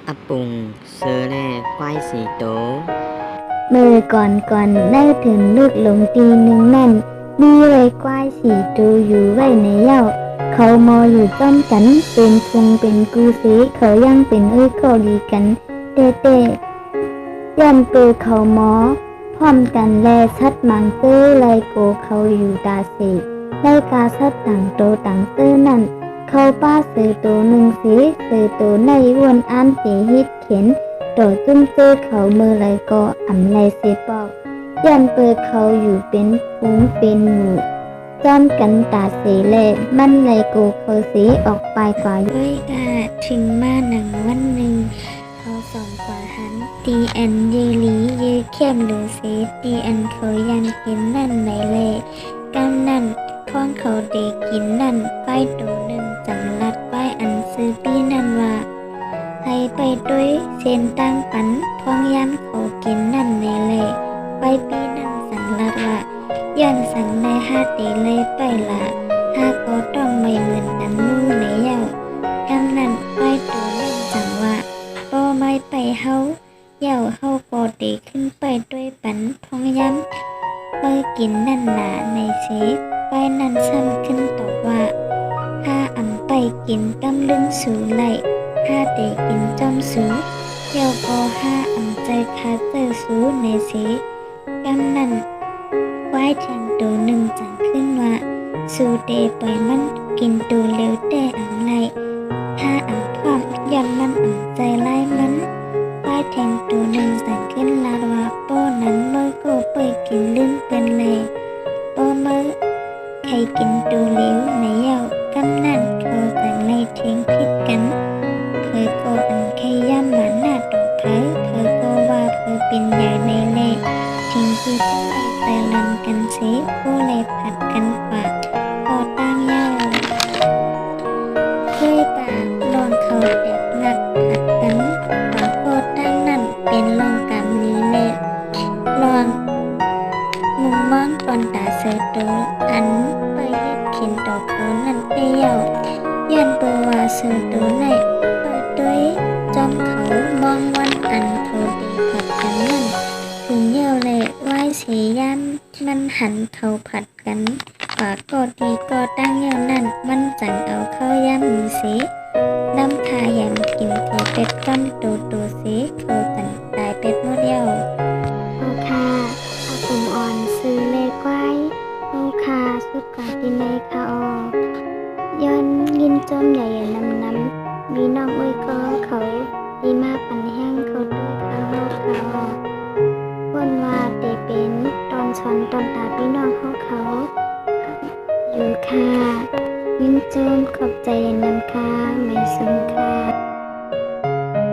อับปุงเซอร์แล่ควายสีโตมือก่อนได้ถึงลูกหลงตีหนึ่งนั่นมีไว้กวายสี่ตัวอยู่ไว้ในเย้าเขามออยู่จ้อมกันเป็นพุงเป็นกูเสเขายังเป็นข้อดีกันเต้เต้ย่อนเปอเขามอพร้อมกันแลชัดมังเต้ไลโกเขาอยู่ตาเสไลกาชัดต่างโตต่างเต้นั่นเขาป้าเสือตัวหนึ่งเสเสือตัวในวนอันเตฮิตเข็นต่อจุ้มเจอเขาเมื่อไรก็อ่ำไรเสียเปอกยันเปิดเขาอยู่เป็นฝูงเป็นหมู่จ้อมกันตาเสแลมันไรโกเขาเสออกไปกว่าด้วยกาถึงมาหนังวันหนึ่งเขาสองกว่าหันตีแอนเยลีเยเข้มหรือเสตีแอนเขายันกินนั่นไหนเล่กำนั่นท้องเขาเด็กกินนั่นป้ายตัวหนึ่งจังลัดป้ายอันซื้อปีนั่นว่าให้ไปด้วยเส้นตั้งปันท้องยันเขากินนั่นในเล่ไปปีนั่นสังลัดว่ายันสังในห้าเตเลยไปละห้าก็ต้องไม่เหมือนกันนู่นในเย้ากำนั่นป้ายตัวหนึ่งจังว่าก็ไม่ไปเฮาเย้าเฮาก็เตขึ้นไปด้วยปันท้องย้ำเปิกินนั่นหนาในเสไปนั่นซ้ำขึ้นตอบว่าห้าอ่ำไปกินกำลึงสูไหลห้าเตกินจอมสูเย้าก็ห้าอ่ำใจคาเจอสูในเสกำนั่นควายแทงตัวหนึ่งจังขึ้นว่าสูเตปล่อยมันกินตัวเร็วแต่อ่ำไรห้าอ่ำพร้อมยันมันอ่ำใจไล่มันควายแทงตัวหนึ่งจังขึ้นลาดว่าโป้นั้นเมื่อก็ไปกินลื่นเป็นเลยโป้เมื่อใครกินตัวเร็วในเย้ากำนั่นเขาจังไล่เทงพิษกันเผยก็อันใครย่ำหมันหน้าตัวเผยก็ว่าเผยเป็นใหญ่ในเล่ทิ้งคือแต่ลันกันเสียก็เลยผัดกันปาดก็ตั้งเย้าเคยกาลองเขาแอบงัดผัดกันปาก็ตั้งนั่นเป็นลองกำนี้เล่ลองมุมมองตอนตาเสือตัวอันไปยึดขินต่อเขานั่นเอ้เย้ายันเปว่าเสือตัวในเปิดด้วยจอมเขามองวันอันเขาดีผัดกันนั่นถึงเย้าเลยไหว้เสียยันมันหันเขาผัดกันปากก็ดีก็ตั้งเย้านั่นมันจังเอาเข้าย่ำมือเสียน้ำทายำกินเขาเป็ดกั้มตัวเสียเขาจังตายเป็ดหมดเย้าโอค่ะอาตุ่มอ่อนซื้อเลขไว้โอค่ะสุดกากินในคาออย้อนยินจอมใหญ่นำมีน้องอ้ยก็เขาดีมากปันแห้งเขาด้วยข้าวเขาคนว่าเตเป็นตอนช้อนตอนตาพี่น้องเขาอยู่ค่ะยินจอมขอบใจนำค่ะไม่สนค่ะ